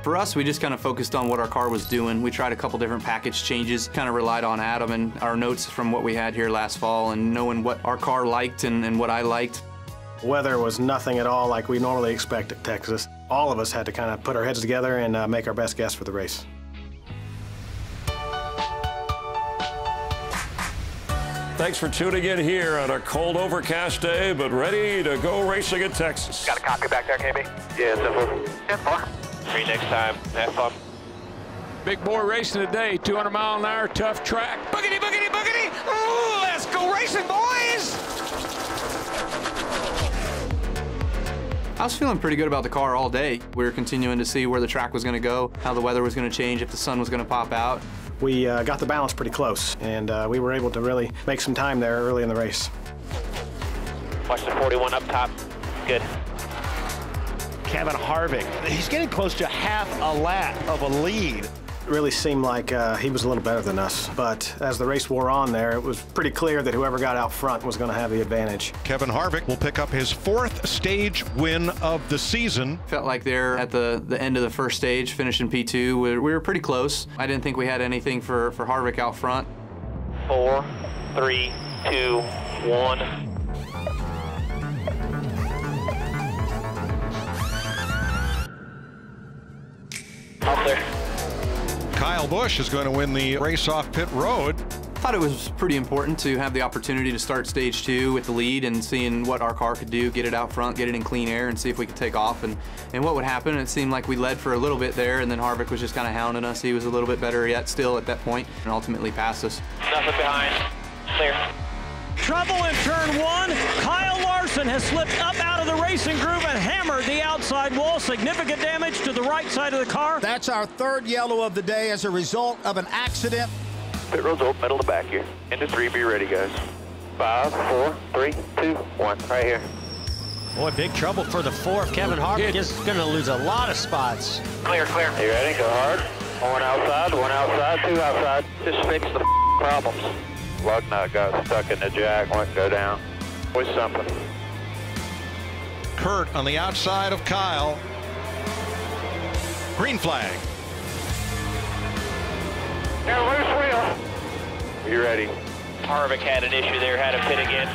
For us, we just kind of focused on what our car was doing. We tried a couple different package changes, kind of relied on Adam and our notes from what we had here last fall and knowing what our car liked and what I liked. Weather was nothing at all like we normally expect at Texas. All of us had to kind of put our heads together and make our best guess for the race. Thanks for tuning in here on a cold, overcast day, but ready to go racing in Texas. Got a copy back there, KB? Yeah, 10-4. 10-4. See you next time. Have fun. Big boy racing today, 200 mile an hour, tough track. Boogity, boogity, boogity! Ooh, let's go racing, boys! I was feeling pretty good about the car all day. We were continuing to see where the track was going to go, how the weather was going to change, if the sun was going to pop out. We got the balance pretty close, and we were able to really make some time there early in the race. Watch the 41 up top. Good. Kevin Harvick, he's getting close to half a lap of a lead. It really seemed like he was a little better than us, but as the race wore on there, it was pretty clear that whoever got out front was going to have the advantage. Kevin Harvick will pick up his 4th stage win of the season. Felt like there at the end of the first stage, finishing P2, we were pretty close. I didn't think we had anything for Harvick out front. 4, 3, 2, 1. Up there. Kyle Busch is going to win the race off pit road. I thought it was pretty important to have the opportunity to start stage 2 with the lead and seeing what our car could do, get it out front, get it in clean air, and see if we could take off and what would happen. It seemed like we led for a little bit there, and then Harvick was just kind of hounding us. He was a little bit better yet still at that point and ultimately passed us. Nothing behind. Clear. Trouble in turn 1. Kyle Larson has slipped up out of the racing groove and hammered the outside wall. Significant damage to the right side of the car. That's our 3rd yellow of the day as a result of an accident. Pit road's open, middle to back here. Into 3, be ready, guys. 5, 4, 3, 2, 1. Right here. Boy, big trouble for the 4th. Kevin Harvick is going to lose a lot of spots. Clear, clear. You ready? Go hard. 1 outside, 1 outside, 2 outside. Just fix the problems. Lug nut got stuck in the jack, won't go down. With something. Kurt on the outside of Kyle. Green flag. Got a loose wheel. You ready? Harvick had an issue there, had to pit again.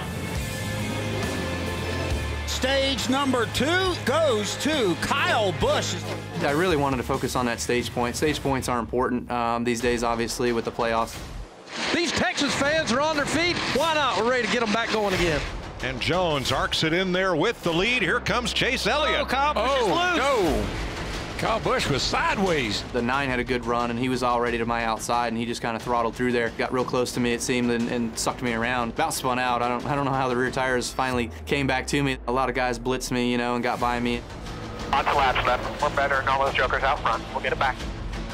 Stage number 2 goes to Kyle Busch. I really wanted to focus on that stage point. Stage points are important these days, obviously, with the playoffs. These Texas fans are on their feet. Why not? We're ready to get them back going again. And Jones arcs it in there with the lead. Here comes Chase Elliott. Oh, Kyle Busch is loose. No. Kyle Busch was sideways. The 9 had a good run, and he was already to my outside, and he just kind of throttled through there. Got real close to me, it seemed, and sucked me around. About spun out. I don't know how the rear tires finally came back to me. A lot of guys blitzed me, you know, and got by me. Lots of laps left. We're better than all those jokers out front. We'll get it back.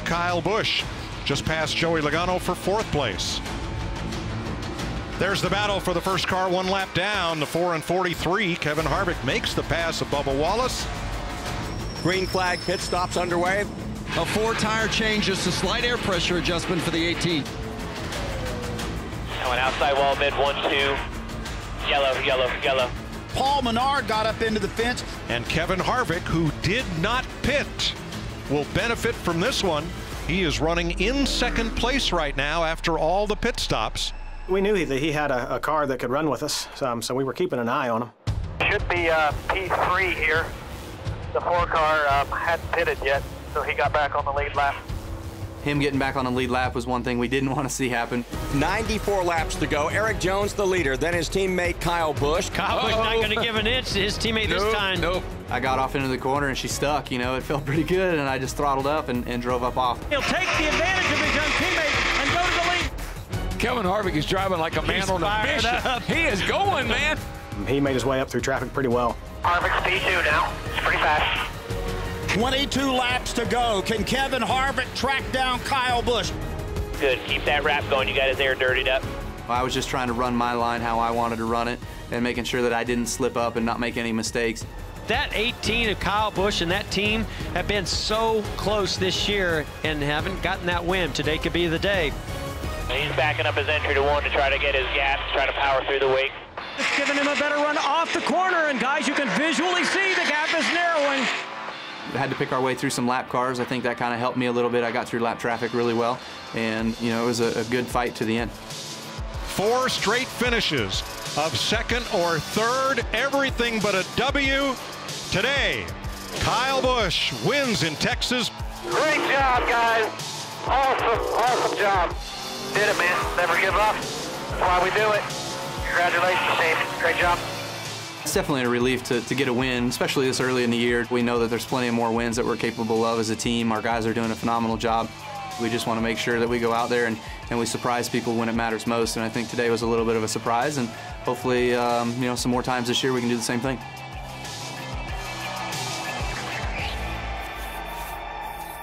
Kyle Busch just passed Joey Logano for 4th place. There's the battle for the first car, 1 lap down. The 4 and 43. Kevin Harvick makes the pass of Bubba Wallace. Green flag, pit stops underway. A 4-tire change, just a slight air pressure adjustment for the 18. Coming outside wall, mid 1, 2. Yellow, yellow, yellow. Paul Menard got up into the fence. And Kevin Harvick, who did not pit, will benefit from this one. He is running in 2nd place right now after all the pit stops. We knew that he had a car that could run with us, so we were keeping an eye on him. Should be P3 here. The 4 car hadn't pitted yet, so he got back on the lead lap. Him getting back on the lead lap was one thing we didn't want to see happen. 94 laps to go. Erik Jones the leader, then his teammate Kyle Busch. Kyle Busch not going to give an inch to his teammate this time. Nope. I got off into the corner and she stuck, you know, it felt pretty good, and I just throttled up and drove up off. He'll take the advantage of his young teammate and go to the lead. Kevin Harvick is driving like a man on a mission. He is going, man. He made his way up through traffic pretty well. Harvick's P2 now. It's pretty fast. 22 laps to go. Can Kevin Harvick track down Kyle Busch? Good. Keep that wrap going. You got his air dirtied up. I was just trying to run my line how I wanted to run it and making sure that I didn't slip up and not make any mistakes. That 18 of Kyle Busch and that team have been so close this year and haven't gotten that win. Today could be the day. He's backing up his entry to 1 to try to get his gas, try to power through the wake. It's giving him a better run off the corner, and guys, you can visually see the gap is narrowing. had to pick our way through some lap cars. I think that kind of helped me a little bit. I got through lap traffic really well, and you know, it was a good fight to the end. 4 straight finishes of second or third, everything but a W. Today, Kyle Busch wins in Texas. Great job, guys. Awesome job. Did it, man. Never give up. That's why we do it. Congratulations, Dave. Great job. It's definitely a relief to get a win, especially this early in the year. We know that there's plenty of more wins that we're capable of as a team. Our guys are doing a phenomenal job. We just want to make sure that we go out there and we surprise people when it matters most. And I think today was a little bit of a surprise. And hopefully, you know, some more times this year we can do the same thing.